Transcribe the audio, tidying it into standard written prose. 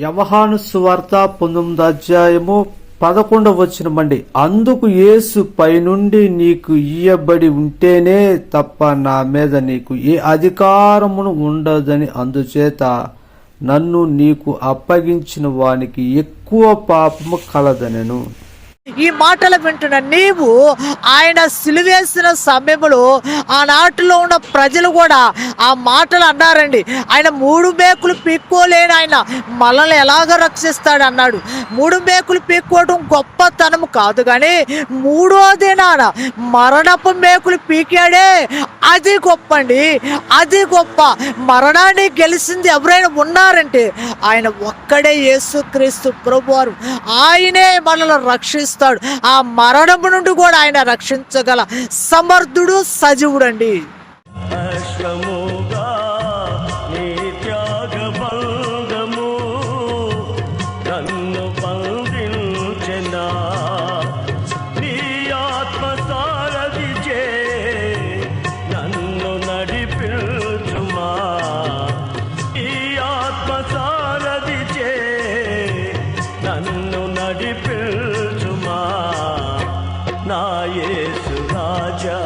యోహాను సువార్త 19వ అధ్యాయము 11వ వచనమండి. అందుకు యేసు పైనుండి నీకు ఇయ్యబడి ఉంటేనే తప్ప నా మీద నీకు ఏ అధికారమును ఉండదని, అందుచేత నన్ను నీకు అప్పగించిన వానికి ఎక్కువ పాపము కలదనెను. ఈ మాటలు వింటున్న నీవు ఆయన సిలువేసిన సమయంలో ఆనాటిలో ఉన్న ప్రజలు కూడా ఆ మాటలు అన్నారండి. ఆయన 3 మేకులు పీక్కోలేని ఆయన మనల్ని ఎలాగ రక్షిస్తాడు అన్నాడు. 3 మేకులు పీక్కోవడం గొప్పతనం కాదు, కానీ 3వ దినాన మరణపు మేకులు పీకాడే, అది గొప్ప అండి, అది గొప్ప. మరణాన్ని గెలిచింది ఎవరైనా ఉన్నారంటే ఆయన ఒక్కడే, యేసుక్రీస్తు ప్రభువారు. ఆయనే మనల్ని రక్షిస్తాడు. ఆ మరణము నుండి కూడా ఆయన రక్షించగల సమర్థుడు, సజీవుడు అండి. నా యేసు రాజా